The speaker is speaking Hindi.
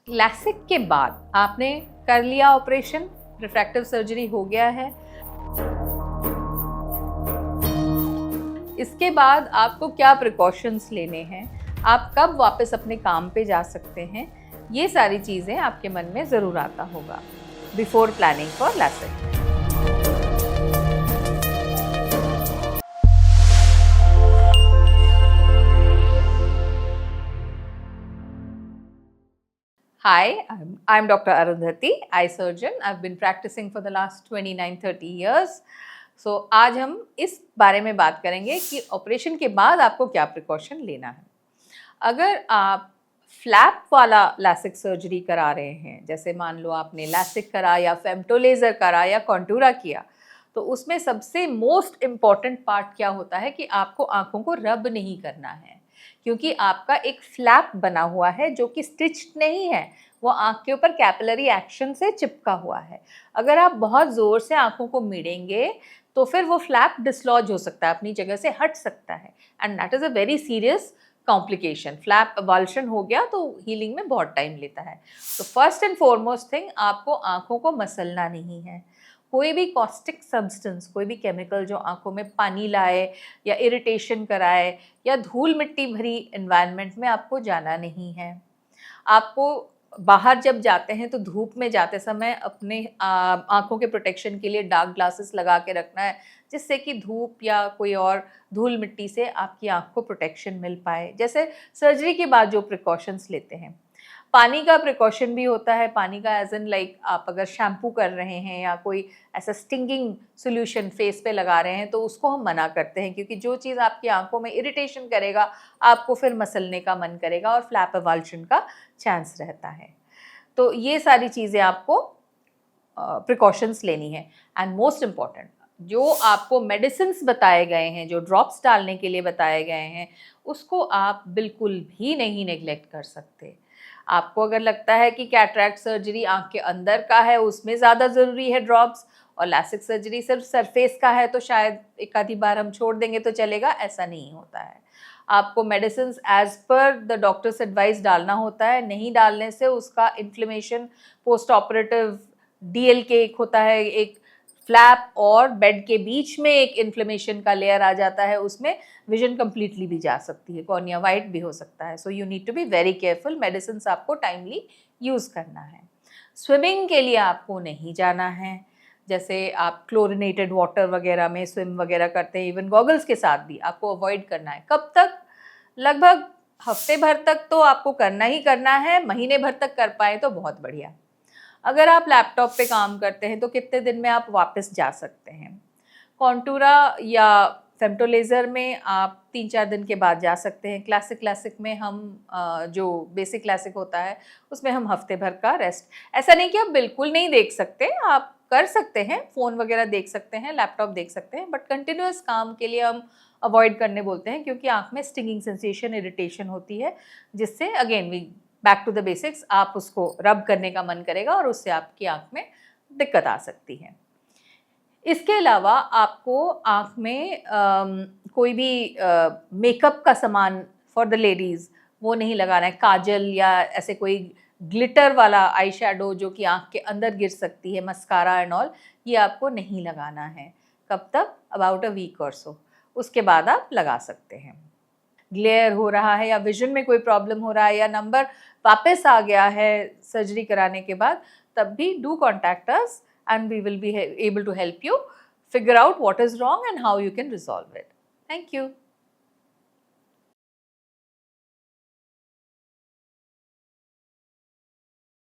लैसिक के बाद आपने कर लिया ऑपरेशन, रिफ्रैक्टिव सर्जरी हो गया है। इसके बाद आपको क्या प्रिकॉशंस लेने हैं, आप कब वापस अपने काम पे जा सकते हैं, ये सारी चीज़ें आपके मन में ज़रूर आता होगा before planning for LASIK. Hi, I'm Dr. Arundhati, eye surgeon. I've been practicing for the last 29-30 years. So आज हम इस बारे में बात करेंगे कि ऑपरेशन के बाद आपको क्या प्रिकॉशन लेना है। अगर आप फ्लैप वाला लैसिक सर्जरी करा रहे हैं, जैसे मान लो आपने लैसिक करा या फेमटोलेजर करा या कॉन्टूरा किया, तो उसमें सबसे मोस्ट इम्पॉर्टेंट पार्ट क्या होता है कि आपको आँखों को रब नहीं करना है, क्योंकि आपका एक फ्लैप बना हुआ है जो कि स्टिच्ड नहीं है, वो आँख के ऊपर कैपिलरी एक्शन से चिपका हुआ है। अगर आप बहुत ज़ोर से आँखों को मिडेंगे तो फिर वो फ्लैप डिसलॉज हो सकता है, अपनी जगह से हट सकता है, and that is a very serious complication. Flap avulsion हो गया तो हीलिंग में बहुत टाइम लेता है। तो फर्स्ट एंड फॉरमोस्ट थिंग, आपको आँखों को मसलना नहीं है। कोई भी कॉस्टिक सब्सटेंस, कोई भी केमिकल जो आँखों में पानी लाए या इरिटेशन कराए या धूल मिट्टी भरी एनवायरनमेंट में आपको जाना नहीं है। आपको बाहर जब जाते हैं तो धूप में जाते समय अपने आँखों के प्रोटेक्शन के लिए डार्क ग्लासेस लगा के रखना है, जिससे कि धूप या कोई और धूल मिट्टी से आपकी आँख को प्रोटेक्शन मिल पाए। जैसे सर्जरी के बाद जो प्रिकॉशंस लेते हैं, पानी का प्रिकॉशन भी होता है। पानी का एज इन लाइक आप अगर शैम्पू कर रहे हैं या कोई ऐसा स्टिंगिंग सोल्यूशन फेस पे लगा रहे हैं तो उसको हम मना करते हैं, क्योंकि जो चीज़ आपकी आंखों में इरिटेशन करेगा आपको फिर मसलने का मन करेगा और फ्लैप अवल्शन का चांस रहता है। तो ये सारी चीज़ें आपको प्रिकॉशंस लेनी है। एंड मोस्ट इम्पॉर्टेंट, जो आपको मेडिसिन्स बताए गए हैं, जो ड्रॉप्स डालने के लिए बताए गए हैं, उसको आप बिल्कुल भी नहीं नेग्लेक्ट कर सकते। आपको अगर लगता है कि कैटरैक्ट सर्जरी आँख के अंदर का है, उसमें ज़्यादा ज़रूरी है ड्रॉप्स, और लैसिक सर्जरी सिर्फ सरफेस का है तो शायद एक आधी बार हम छोड़ देंगे तो चलेगा, ऐसा नहीं होता है। आपको medicines as per the doctor's advice डालना होता है। नहीं डालने से उसका इन्फ्लेमेशन, पोस्ट ऑपरेटिव DLK एक होता है, एक फ्लैप और बेड के बीच में एक इन्फ्लेमेशन का लेयर आ जाता है, उसमें विजन कंप्लीटली भी जा सकती है, कॉर्निया वाइट भी हो सकता है। So you need to be very careful. Medicines आपको टाइमली यूज़ करना है। स्विमिंग के लिए आपको नहीं जाना है। जैसे आप क्लोरिनेटेड वाटर वगैरह में स्विम वगैरह करते हैं, इवन गॉगल्स के साथ भी आपको अवॉइड करना है। कब तक? लगभग हफ्ते भर तक तो आपको करना ही करना है। महीने भर तक कर पाए तो बहुत बढ़िया। अगर आप लैपटॉप पे काम करते हैं तो कितने दिन में आप वापस जा सकते हैं। कॉन्टूरा या फेमटोलेजर में आप 3-4 दिन के बाद जा सकते हैं। क्लासिक में हम जो बेसिक क्लासिक होता है उसमें हम हफ्ते भर का रेस्ट। ऐसा नहीं कि आप बिल्कुल नहीं देख सकते, आप कर सकते हैं, फ़ोन वगैरह देख सकते हैं, लैपटॉप देख सकते हैं, बट कंटिन्यूअस काम के लिए हम अवॉइड करने बोलते हैं, क्योंकि आँख में स्टिंगिंग सेंसेशन, इरिटेशन होती है, जिससे again we back to the basics, आप उसको रब करने का मन करेगा और उससे आपकी आँख में दिक्कत आ सकती है। इसके अलावा आपको आँख में कोई भी मेकअप का सामान फॉर द लेडीज़ वो नहीं लगाना है। काजल या ऐसे कोई ग्लिटर वाला आई शैडो जो कि आँख के अंदर गिर सकती है, मस्कारा एंड ऑल, ये आपको नहीं लगाना है। कब तक? अबाउट अ वीक और सो। उसके बाद आप लगा सकते हैं। ग्लेयर हो रहा है या विजन में कोई प्रॉब्लम हो रहा है या नंबर वापस आ गया है सर्जरी कराने के बाद, तब भी do contact us and we will be able to help you figure out what is wrong and how you can resolve it. Thank you.